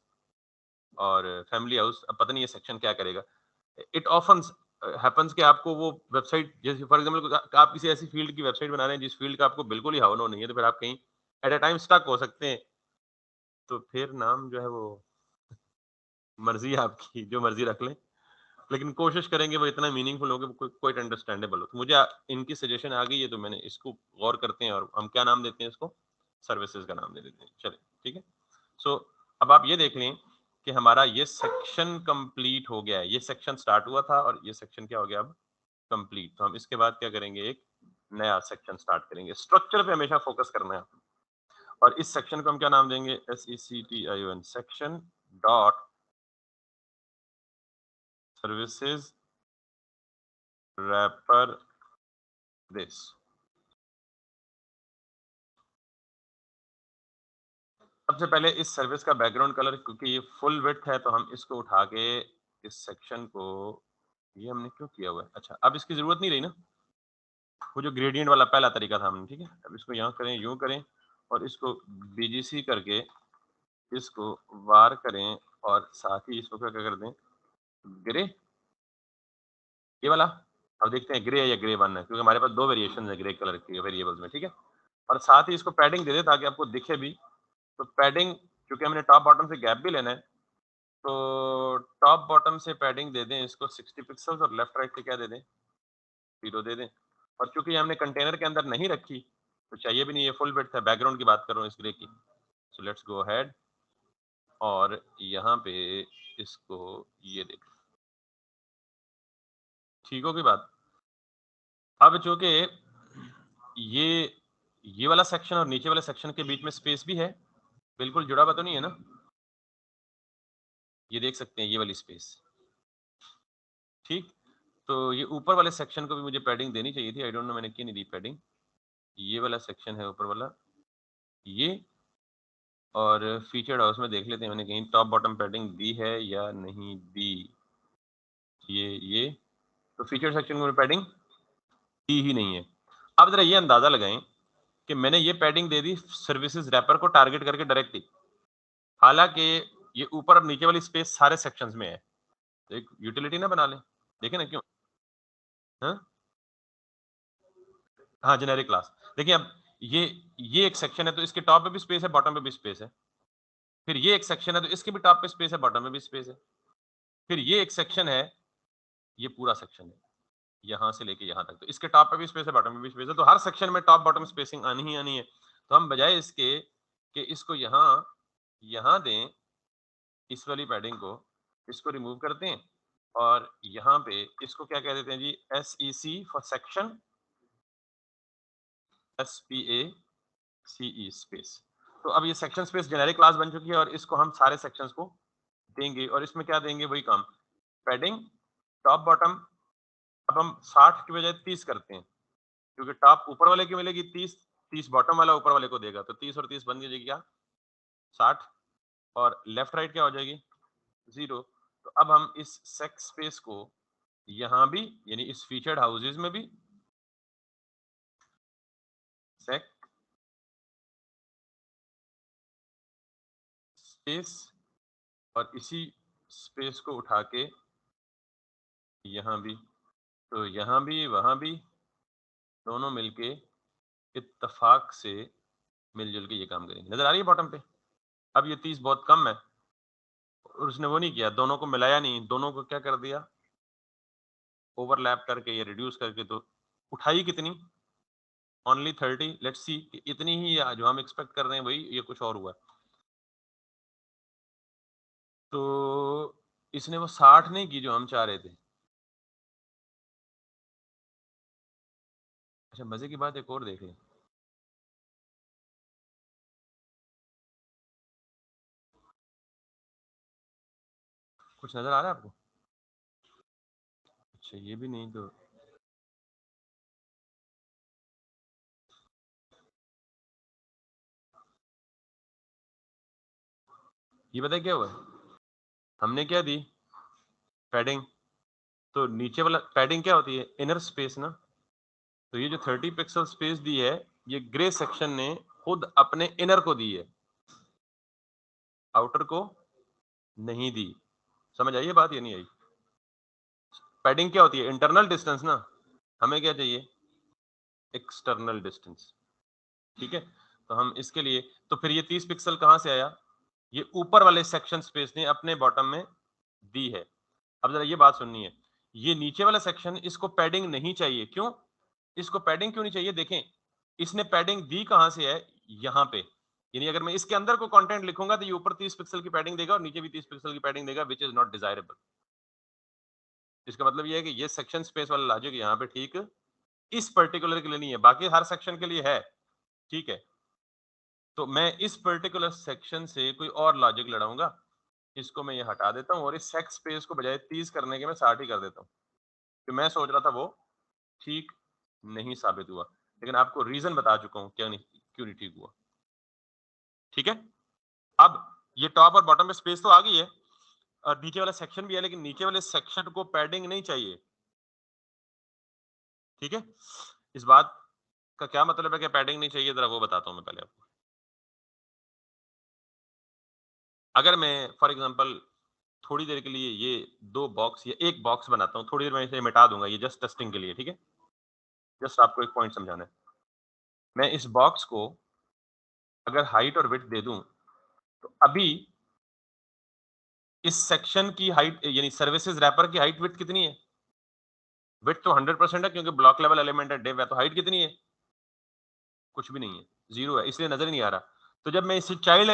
और फैमिली हाउस, अब पता नहीं ये सेक्शन क्या करेगा। इट ऑफन हैपेंस कि आपको वो वेबसाइट, जैसे फॉर एग्जांपल आप किसी ऐसी फील्ड की वेबसाइट बना रहे हैं जिस फील्ड का आपको बिल्कुल ही हाव नो नहीं है, तो फिर आप कहीं एट अ टाइम स्टक हो सकते हैं। तो फिर नाम जो है वो मर्जी है आपकी, जो मर्जी रख लें, लेकिन कोशिश करेंगे वो इतना मीनिंगफुल हो कि क्वाइट अंडरस्टैंडेबल हो। तो मुझे इनकी सजेशन आ गई है, तो मैंने इसको गौर करते हैं और हम क्या नाम देते हैं इसको? सर्विसेज का नाम दे देते हैं। चलिए ठीक है। सो अब आप ये देख लें कि हमारा ये सेक्शन कंप्लीट हो गया है। ये सेक्शन स्टार्ट हुआ था और ये सेक्शन क्या हो गया अब? कंप्लीट। तो हम इसके बाद क्या करेंगे? एक नया सेक्शन स्टार्ट करेंगे। स्ट्रक्चर पे हमेशा फोकस करना है और इस सेक्शन को हम क्या नाम देंगे? SECTION, section dot services wrapper this. सबसे पहले इस सर्विस का बैकग्राउंड कलर, क्योंकि ये फुल विड्थ है, तो हम इसको उठा के इस सेक्शन को, ये हमने क्यों किया हुआ है? अच्छा, अब इसकी जरूरत नहीं रही ना, वो जो ग्रेडियंट वाला पहला तरीका था हमने, ठीक है। अब इसको यहाँ करें, यूं करें और इसको BGC करके इसको वार करें और साथ ही इसको क्या क्या कर दें? ग्रे, ये वाला। अब देखते हैं ग्रे या ग्रे बनना है, क्योंकि हमारे पास 2 वेरिएशन है ग्रे कलर के वेरिएबल्स में, ठीक है। और साथ ही इसको पैडिंग दे दे ताकि आपको दिखे भी। तो पैडिंग, क्योंकि हमने टॉप बॉटम से गैप भी लेना है, तो टॉप बॉटम से पैडिंग दे दें इसको 60 पिक्सल्स और लेफ्ट राइट से क्या दे दें? 0 दे दें। और चूंकि हमने कंटेनर के अंदर नहीं रखी, तो चाहिए भी नहीं, ये फुल विड्थ है। बैकग्राउंड की बात कर रहा हूँ इस ग्रे की। सो लेट्स गो अहेड और यहाँ पे इसको ये देख, ठीक होगी बात। अब चूंकि ये ये वाला सेक्शन और नीचे वाले सेक्शन के बीच में स्पेस भी है, बिल्कुल जुड़ा हुआ तो नहीं है ना? ये देख सकते हैं ये वाली स्पेस, ठीक। तो ये ऊपर वाले सेक्शन को भी मुझे पैडिंग देनी चाहिए थी, आई डोंट नो मैंने क्यों नहीं दी पैडिंग। ये वाला सेक्शन है ऊपर वाला, ये। और फीचर्ड हाउस में देख लेते हैं मैंने कहीं टॉप बॉटम पैडिंग दी है या नहीं दी। ये तो फीचर सेक्शन में पैडिंग दी ही नहीं है। अब जरा ये अंदाजा लगाएं कि मैंने ये पैडिंग दे दी सर्विसेज रैपर को टारगेट करके डायरेक्टली, हालांकि ये ऊपर और नीचे वाली स्पेस सारे सेक्शंस में है। तो एक यूटिलिटी ना बना लें, देखें ना क्यों। हाँ, हाँ जेनेरिक क्लास। देखिए अब ये एक सेक्शन है, तो इसके टॉप पे भी स्पेस है, बॉटम पे भी स्पेस है। फिर ये एक सेक्शन है, तो इसके भी टॉप पे स्पेस है, बॉटम में भी स्पेस है। फिर ये एक सेक्शन है, ये पूरा सेक्शन है यहाँ से लेके यहाँ तक, तो इसके टॉप पे भी स्पेस है, बॉटम में भी स्पेस है। तो हर सेक्शन में टॉप बॉटम स्पेसिंग आनी ही आनी है। तो हम बजाय इसके कि इसको यहाँ यहाँ दें, इस वाली पैडिंग को, इसको रिमूव करते हैं और यहाँ पे इसको क्या कह देते हैं जी? SEC for section, SPACE space. तो अब ये सेक्शन स्पेस जेनेरिक क्लास बन चुकी है और इसको हम सारे सेक्शंस को देंगे और इसमें क्या देंगे? वही काम, पैडिंग टॉप बॉटम। अब हम 60 की बजाय 30 करते हैं, क्योंकि टॉप ऊपर वाले की मिलेगी 30, 30 बॉटम वाला ऊपर वाले को देगा, तो 30 और 30 बन जाएगी क्या? 60। और लेफ्ट राइट क्या हो जाएगी? 0। तो अब हम इस सेक्स स्पेस को यहाँ भी, यानी इस फीचर्ड हाउसेज में भी सेक स्पेस और इसी स्पेस को उठा के यहाँ भी, तो यहाँ भी, वहां भी, दोनों मिलके इत्तेफाक से मिलजुल के ये काम करेंगे। नजर आ रही है बॉटम पे? अब ये 30 बहुत कम है और उसने वो नहीं किया, दोनों को मिलाया नहीं, दोनों को क्या कर दिया, ओवरलैप करके या रिड्यूस करके, तो उठाई कितनी, ओनली 30। लेट्स सी इतनी ही जो हम एक्सपेक्ट कर रहे हैं वही, ये कुछ और हुआ। तो इसने वो 60 नहीं की जो हम चाह रहे थे। अच्छा, मजे की बात एक और देख लें। कुछ नजर आ रहा है आपको? अच्छा, ये भी नहीं तो ये पता है क्या हुआ, हमने क्या दी, पैडिंग। तो नीचे वाला पैडिंग क्या होती है, इनर स्पेस ना। तो ये जो 30 पिक्सल स्पेस दी है, ये ग्रे सेक्शन ने खुद अपने इनर को दी है, आउटर को नहीं दी। समझ आई ये बात या नहीं आई? पैडिंग क्या होती है, इंटरनल डिस्टेंस ना। हमें क्या चाहिए, एक्सटर्नल डिस्टेंस। ठीक है, तो हम इसके लिए, तो फिर ये 30 पिक्सल कहां से आया, ये ऊपर वाले सेक्शन स्पेस ने अपने बॉटम में दी है। अब जरा ये बात सुननी है, ये नीचे वाला सेक्शन, इसको पैडिंग नहीं चाहिए। क्यों इसको पैडिंग क्यों नहीं चाहिए, देखें, इसने पैडिंग दी कहां से है, यहां पे। यानी अगर मैं इसके अंदर को कंटेंट लिखूंगा तो ये ऊपर 30 पिक्सल की पैडिंग देगा और नीचे भी 30 पिक्सल की पैडिंग देगा, विच इज नॉट डिजायरेबल। इसका मतलब ये है कि ये सेक्शन स्पेस वाला लॉजिक यहाँ पे ठीक इस पर्टिकुलर के लिए नहीं है, बाकी हर सेक्शन के लिए है। ठीक है, तो मैं इस पर्टिकुलर सेक्शन से कोई और लॉजिक लड़ाऊंगा, इसको मैं ये हटा देता हूँ और इस सेक्स स्पेस को बजाय 30 करने के मैं 60 ही कर देता हूँ। तो मैं सोच रहा था वो ठीक नहीं साबित हुआ, लेकिन आपको रीजन बता चुका हूँ क्या नहीं, क्यों नहीं ठीक हुआ। ठीक है, अब ये टॉप और बॉटम में स्पेस तो आ गई है और नीचे वाला सेक्शन भी है, लेकिन नीचे वाले सेक्शन को पैडिंग नहीं चाहिए। ठीक है, इस बात का क्या मतलब है कि पैडिंग नहीं चाहिए, जरा वो बताता हूं मैं पहले आपको। अगर मैं फॉर एग्जांपल थोड़ी देर के लिए ये दो बॉक्स या एक बॉक्स बनाता हूँ, थोड़ी देर में इसे मिटा दूंगा, ये जस्ट टेस्टिंग के लिए। ठीक है, जस्ट आपको एक पॉइंट समझाना है। मैं इस बॉक्स को अगर हाइट और विड्थ दे दूं, तो अभी इस सेक्शन की हाइट यानी सर्विसेज रैपर की हाइट विड्थ कितनी है, विड्थ तो 100% है क्योंकि ब्लॉक लेवल एलिमेंट है, डिव है, तो हाइट कितनी है, कुछ भी नहीं है, जीरो है, इसलिए नजर ही नहीं आ रहा। तो जब मैं इसी चाइल्ड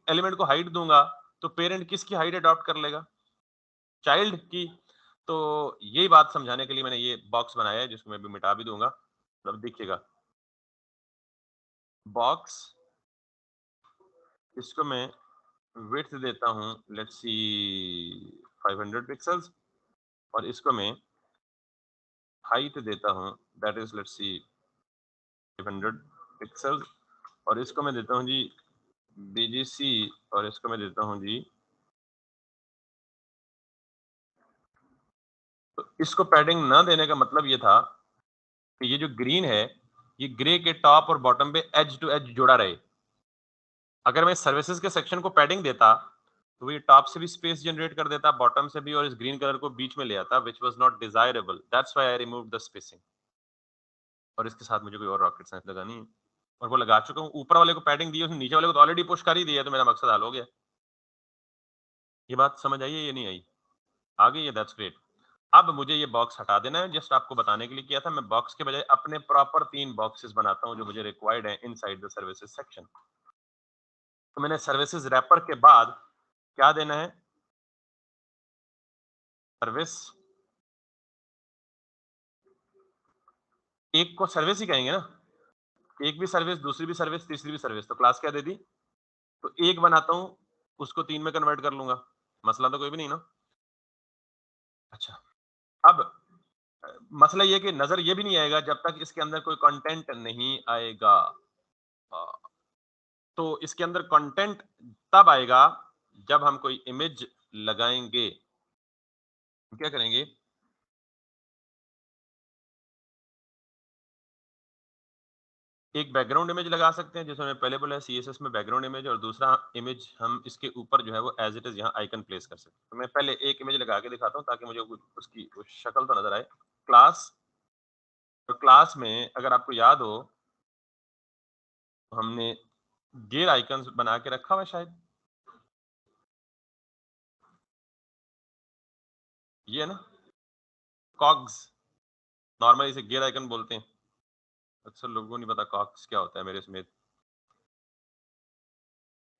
एलिमेंट को हाइट दूंगा, तो पेरेंट किसकी हाइट अडॉप्ट कर लेगा, चाइल्ड की। तो यही बात समझाने के लिए मैंने ये बॉक्स बनाया है, जिसको मैं भी मिटा भी दूंगा, मतलब देखिएगा बॉक्स, इसको मैं विड्थ देता हूं, लेट्स सी 500 पिक्सल्स, और इसको मैं हाइट देता हूं, that is let's see 500 pixels, और इसको मैं देता हूं जी बीजीसी, और इसको मैं देता हूं जी, तो इसको पैडिंग ना देने का मतलब ये था कि ये जो ग्रीन है, ये ग्रे के टॉप और बॉटम पे एज टू एज जुड़ा रहे। अगर मैं सर्विसेज के सेक्शन को पैडिंग देता, तो ये टॉप से भी स्पेस जनरेट कर देता, बॉटम से भी, और इस ग्रीन कलर को बीच में ले आता, which was not desirable, that's why I remove the spacing. और इसके साथ मुझे कोई और रॉकेट साइंस लगानी है, और वो लगा चुका हूँ। ऊपर वाले को पैडिंग दी है, उसने नीचे वाले को तो ऑलरेडी पुश कर ही दिया है, तो मेरा मकसद हल हो गया। ये बात समझ आई है या नहीं आई? आ गई है, दैट्स ग्रेट। अब मुझे ये बॉक्स हटा देना है, जस्ट आपको बताने के लिए किया था। मैं बॉक्स के बजाय अपने प्रॉपर 3 बॉक्सेस बनाता हूँ जो मुझे रिक्वायर्ड है इनसाइड द सर्विसेज सेक्शन। तो मैंने सर्विसेज रैपर के बाद क्या देना है, सर्विस, एक को सर्विस ही कहेंगे ना, एक भी सर्विस, दूसरी भी सर्विस, तीसरी भी सर्विस, तो क्लास क्या दे दी, तो एक बनाता हूँ, उसको 3 में कन्वर्ट कर लूंगा, मसला तो कोई भी नहीं ना। अच्छा, अब मसला ये कि नजर ये भी नहीं आएगा जब तक इसके अंदर कोई कंटेंट नहीं आएगा। अ, तो इसके अंदर कंटेंट तब आएगा जब हम कोई इमेज लगाएंगे। क्या करेंगे, एक बैकग्राउंड इमेज लगा सकते हैं, जैसे मैंने पहले बोला सीएसएस में बैकग्राउंड इमेज, और दूसरा इमेज हम इसके ऊपर जो है वो एज इट इज यहाँ आइकन प्लेस कर सकते हैं। तो मैं पहले एक इमेज लगा के दिखाता हूँ ताकि मुझे उसकी शक्ल तो नजर आए। क्लास तो क्लास में अगर आपको याद हो तो हमने गेयर आइकन्स बना के रखा हुआ है शायद, ये है ना कॉग्स, नॉर्मली इसे गियर आइकन बोलते हैं। अक्सर लोगों को नहीं पता कॉग्स क्या होता है, मेरे समेत।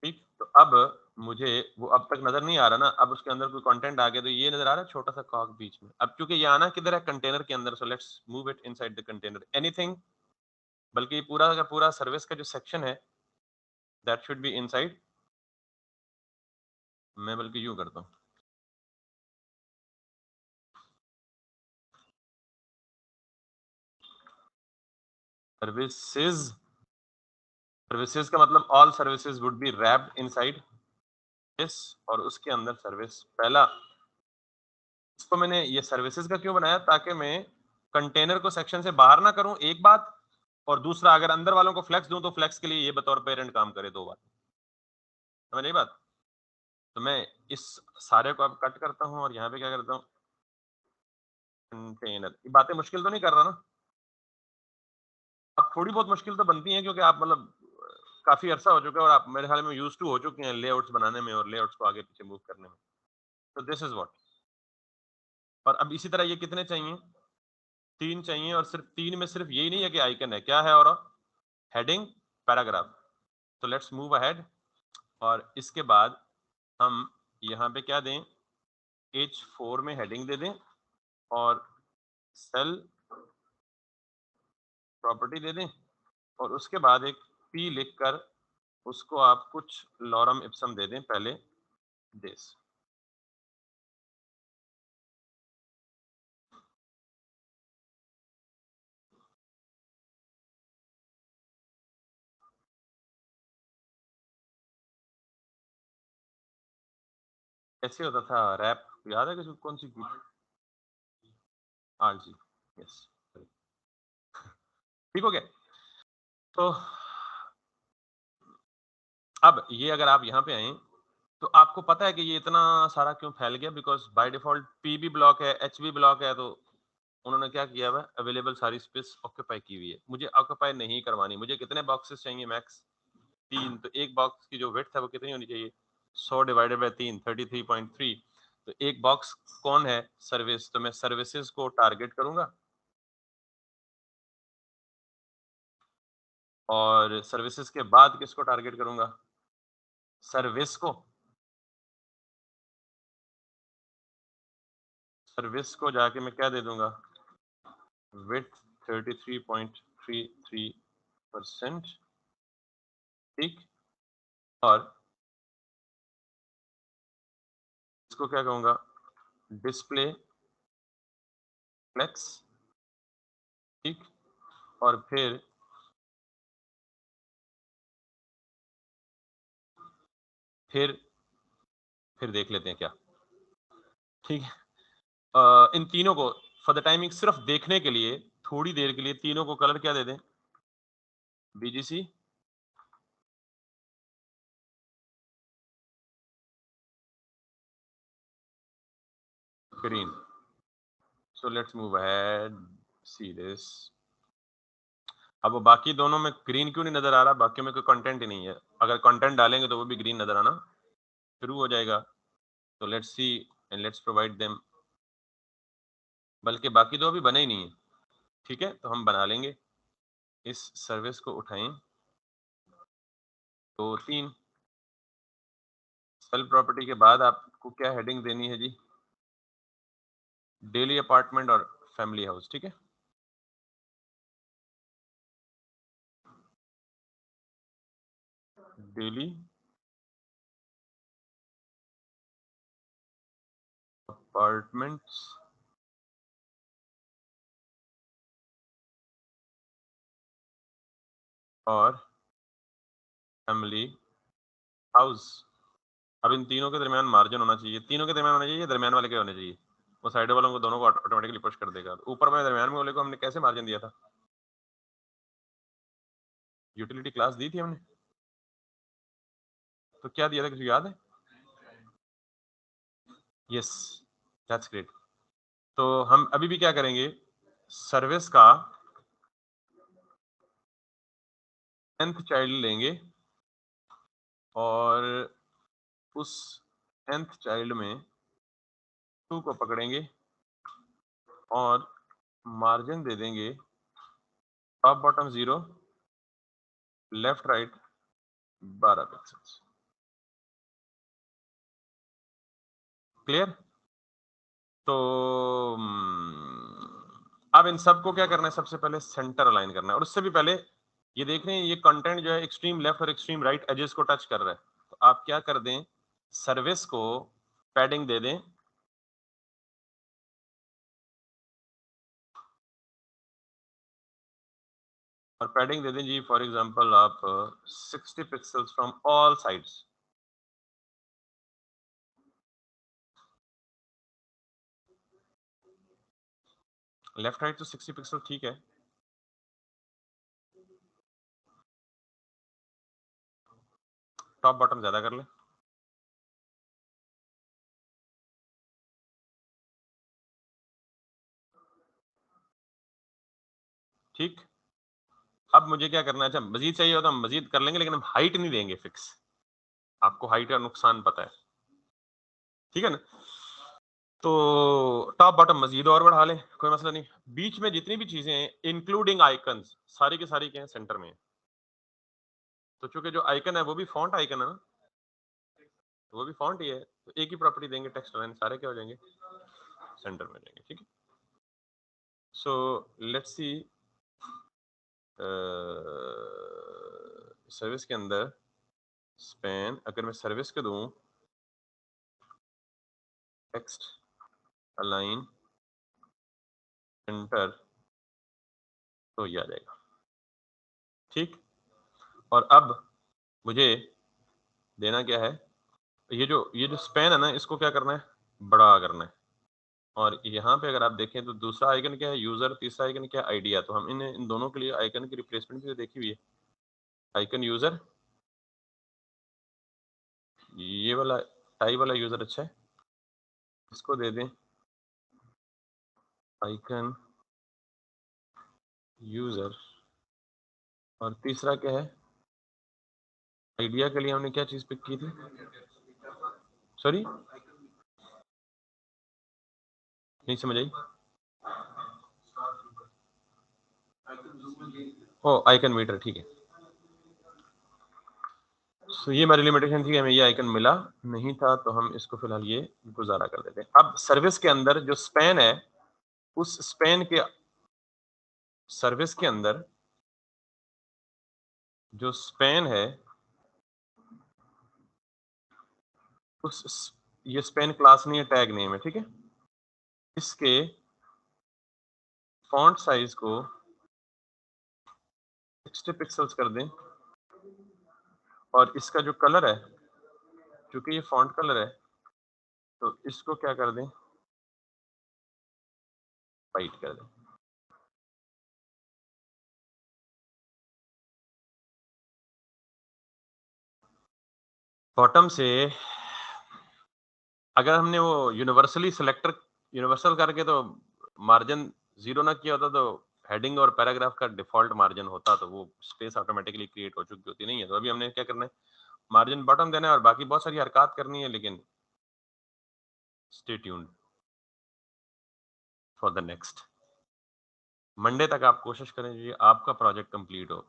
ठीक, तो अब मुझे वो अब तक नजर नहीं आ रहा ना, अब उसके अंदर कोई कंटेंट आ गया तो ये नजर आ रहा है छोटा सा कॉग बीच में। अब क्योंकि ये आना किधर है, कंटेनर के अंदर, so let's move it inside the container anything, बल्कि पूरा का पूरा सर्विस का जो सेक्शन है दैट शुड बी इनसाइड। मैं बल्कि यूं करता हूँ, सर्विसेज, सर्विसेज का मतलब all services would be wrapped inside this, और उसके अंदर सर्विस पहला। इसको मैंने ये सर्विसेज का क्यों बनाया, ताकि मैं कंटेनर को सेक्शन से बाहर ना करूं, एक बात, और दूसरा अगर अंदर वालों को फ्लेक्स दूं तो फ्लेक्स के लिए ये बतौर पेरेंट काम करे, दो बात। समझ नहीं बात? तो मैं इस सारे को अब कट करता हूं और यहाँ पे क्या करता हूँ, कंटेनर। ये बातें मुश्किल तो नहीं कर रहा ना? अब थोड़ी बहुत मुश्किल तो बनती है क्योंकि आप मतलब काफी अरसा हो चुका है और आप मेरे ख्याल में यूज टू हो चुके हैं लेआउट्स बनाने में और लेआउट्स को आगे पीछे मूव करने में। तो दिस इज व्हाट। और अब इसी तरह ये कितने चाहिए, 3 चाहिए, और सिर्फ 3 में सिर्फ यही नहीं है कि आइकन है, क्या है और हेडिंग, पैराग्राफ। तो लेट्स मूव अहेड, और इसके बाद हम यहाँ पे क्या दें, H4 में हेडिंग दे दें और सेल प्रॉपर्टी दे दें, और उसके बाद एक P लिखकर उसको आप कुछ लॉरम इप्सम दे दें पहले दिस। कैसे होता था रैप, याद है किसी, कौन सी की? आर जी, यस, ठीक हो गया। तो अब ये अगर आप यहाँ पे आए तो आपको पता है कि ये इतना सारा क्यों फैल गया, बिकॉज बाय डिफॉल्ट पी भी ब्लॉक है, एच भी ब्लॉक है, तो उन्होंने क्या किया हुआ है, अवेलेबल सारी स्पेस ऑक्यूपाई की हुई है। मुझे ऑक्यूपाई नहीं करवानी, मुझे कितने बॉक्सेस चाहिए मैक्स, 3। तो एक बॉक्स की जो विड्थ है वो कितनी होनी चाहिए, 100 डिवाइडेड बाय 3, 33.3। तो एक बॉक्स कौन है, सर्विस, तो मैं सर्विसेज को टारगेट करूंगा, और सर्विसेज के बाद किसको टारगेट करूंगा, सर्विस को। सर्विस को जाके मैं क्या दे दूंगा, विड्थ 33.33%, ठीक। और इसको क्या कहूंगा, डिस्प्ले फ्लेक्स, ठीक। और फिर फिर देख लेते हैं क्या, ठीक है। इन तीनों को फॉर द टाइमिंग सिर्फ देखने के लिए, थोड़ी देर के लिए तीनों को कलर क्या दे दें, BGC green. So let's move ahead, see this. अब वो बाकी दोनों में ग्रीन क्यों नहीं नजर आ रहा, बाकी में कोई कंटेंट ही नहीं है। अगर कंटेंट डालेंगे तो वो भी ग्रीन नजर आना शुरू हो जाएगा। तो let's see and let's provide them, बल्कि बाकी दो अभी बने ही नहीं है, ठीक है, तो हम बना लेंगे। इस सर्विस को उठाएं, तो 3 सेल प्रॉपर्टी के बाद आपको क्या हेडिंग देनी है जी, डेली अपार्टमेंट और फैमिली हाउस, ठीक है। डेली अपार्टमेंट्स और फैमिली हाउस। अब इन तीनों के दरमियान मार्जिन होना चाहिए, तीनों के दरमियान होना चाहिए, दरमियान वाले के होने चाहिए, वो साइड वालों को दोनों को ऑटोमेटिकली पुश कर देगा। तो ऊपर वाले दरमियान वाले को हमने कैसे मार्जिन दिया था, यूटिलिटी क्लास दी थी हमने, तो क्या दिया था, किसी को याद है? Yes, that's great. तो हम अभी भी क्या करेंगे, सर्विस का nth चाइल्ड लेंगे और उस nth चाइल्ड में 2 को पकड़ेंगे और मार्जिन दे देंगे top bottom 0, left right 12 pixels. Clear? तो अब इन सबको क्या करना है, सबसे पहले सेंटर अलाइन करना है, और उससे भी पहले ये देख रहे हैं ये कंटेंट जो है एक्सट्रीम लेफ्ट और एक्सट्रीम राइट एजेस को टच कर रहा है, तो आप क्या कर दें, सर्विस को पैडिंग दे दें, और पैडिंग दे दें जी फॉर एग्जांपल आप 60 pixels from all sides. Left right तो 60 पिक्सल ठीक है, टॉप बॉटम ज्यादा कर ले। ठीक, अब मुझे क्या करना है, अच्छा मजीद चाहिए हो तो हम मजीद कर लेंगे, लेकिन हम हाइट नहीं देंगे फिक्स, आपको हाइट का नुकसान पता है, ठीक है ना। तो टॉप बॉटम मजीद और बढ़ा ले, कोई मसला नहीं। बीच में जितनी भी चीजें हैं इंक्लूडिंग आइकन्स सारी की सारी क्या है, सेंटर में है। तो चूंकि जो आइकन है वो भी फॉन्ट आइकन है ना, वो भी फॉन्ट ही है, तो एक ही प्रॉपर्टी देंगे, टेक्स्ट अलाइन सारे क्या हो जाएंगे, सेंटर में जाएंगे, ठीक है। सो लेट्स सी, सर्विस के अंदर स्पैन, अगर मैं सर्विस को दूं टेक्स्ट अलाइन सेंटर, तो ये आ जाएगा, ठीक। और अब मुझे देना क्या है, ये जो स्पैन है ना, इसको क्या करना है, बड़ा करना है। और यहाँ पे अगर आप देखें तो दूसरा आइकन क्या है, यूजर, तीसरा आइकन क्या है, आइडिया। तो हम इन दोनों के लिए आइकन की रिप्लेसमेंट भी तो देखी हुई है, आइकन यूजर, ये वाला टाइप वाला यूजर अच्छा है, इसको दे दें आइकन यूजर। और तीसरा क्या है, आइडिया के लिए हमने क्या चीज पिक की थी, सॉरी नहीं समझ आई, ओ आइकन मीटर, ठीक है। तो ये हमारी लिमिटेशन थी, हमें ये आइकन मिला नहीं था, तो हम इसको फिलहाल ये गुजारा कर देते हैं। अब सर्विस के अंदर जो स्पैन है, उस स्पैन के सर्विस के अंदर जो स्पैन है, उस ये स्पैन क्लास नहीं है, टैग नेम है, ठीक है। इसके फॉन्ट साइज को 60 पिक्सल्स कर दें, और इसका जो कलर है, क्योंकि ये फॉन्ट कलर है, तो इसको क्या कर दें, वाइट कर दें। बॉटम से अगर हमने वो यूनिवर्सल करके तो मार्जिन 0 ना किया होता, तो हेडिंग और पैराग्राफ का डिफॉल्ट मार्जिन होता, तो वो स्पेस ऑटोमेटिकली क्रिएट हो चुकी होती, नहीं है। तो अभी हमने क्या करना है, मार्जिन बॉटम देना है, और बाकी बहुत सारी हरकत करनी है, लेकिन stay tuned for the next. Monday तक आप कोशिश करें जी आपका प्रोजेक्ट कंप्लीट हो,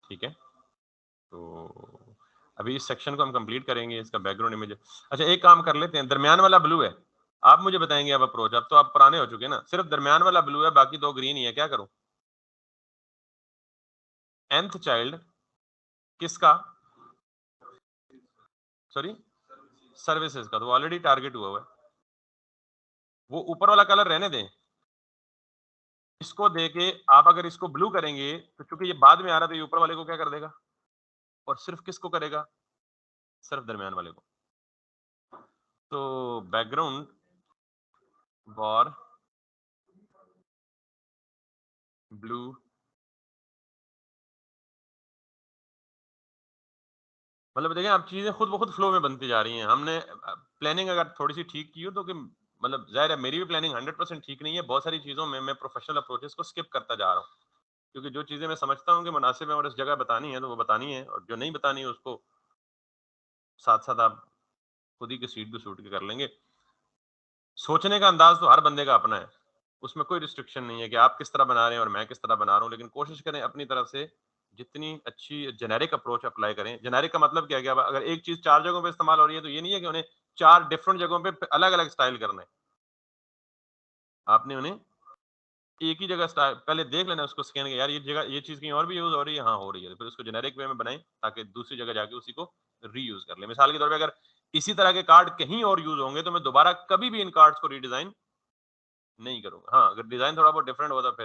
ठीक है। तो अभी इस सेक्शन को हम कंप्लीट करेंगे, इसका बैकग्राउंड इमेज। अच्छा एक काम कर लेते हैं, दरमियान वाला ब्लू है, आप मुझे बताएंगे अब अप्रोच, अब तो आप पुराने हो चुके हैं ना, सिर्फ दरमियान वाला ब्लू है, बाकी दो ग्रीन ही है, क्या करूं। nth चाइल्ड किसका, सॉरी सर्विसेज का, तो ऑलरेडी टारगेट हुआ हुआ है, वो ऊपर वाला कलर रहने दें। इसको देके आप अगर इसको ब्लू करेंगे, तो चूंकि ये बाद में आ रहा था, ये ऊपर वाले को क्या कर देगा, और सिर्फ किसको करेगा, सिर्फ दरमियान वाले को। तो बैकग्राउंड वॉर ब्लू, मतलब देखिए आप चीजें खुद ब खुद फ्लो में बनती जा रही हैं। हमने प्लानिंग अगर थोड़ी सी ठीक की हो, तो कि मतलब जाहिर है मेरी भी प्लानिंग 100% ठीक नहीं है, बहुत सारी चीज़ों में मैं प्रोफेशनल अप्रोचेस को स्किप करता जा रहा हूँ, क्योंकि जो चीज़ें मैं समझता हूँ कि मुनासिब है और इस जगह बतानी है तो वो बतानी है, और जो नहीं बतानी है उसको साथ-साथ आप खुद ही के सीट पे सूट के कर लेंगे। सोचने का अंदाज़ तो हर बंदे का अपना है, उसमें कोई रिस्ट्रिक्शन नहीं है कि आप किस तरह बना रहे हैं और मैं किस तरह बना रहा हूँ, लेकिन कोशिश करें अपनी तरफ से जितनी अच्छी जेनेरिक अप्रोच अप्लाई करें। जेनेरिक का मतलब क्या है कि अब अगर एक चीज़ 4 जगहों पे इस्तेमाल हो रही है, तो ये नहीं है कि उन्हें 4 डिफरेंट जगहों पे अलग-अलग स्टाइल करना है। आपने उन्हें एक ही जगह पहले देख लेना उसको स्कैन के, यार ये जगह ये चीज़ कहीं और भी यूज़ हो रही है? हाँ, हो रही है। तो फिर उसको जेनेरिक वे में बनाएँ ताकि दूसरी जगह जाके उसी को रीयूज़ कर लें। मिसाल के तौर पे अगर इसी तरह के कार्ड कहीं और यूज़ होंगे तो मैं दोबारा कभी भी इन कार्ड्स को रीडिज़ाइन नहीं करूँगा। हाँ, अगर डिज़ाइन थोड़ा बहुत डिफरेंट होता तो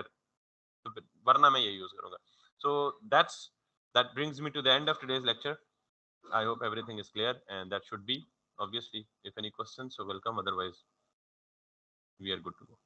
फिर वरना मैं यही यूज़ करूँगा। So that brings me to the end of today's lecture. I hope everything is clear, and that should be. Obviously, if any questions, so welcome. Otherwise, we are good to go.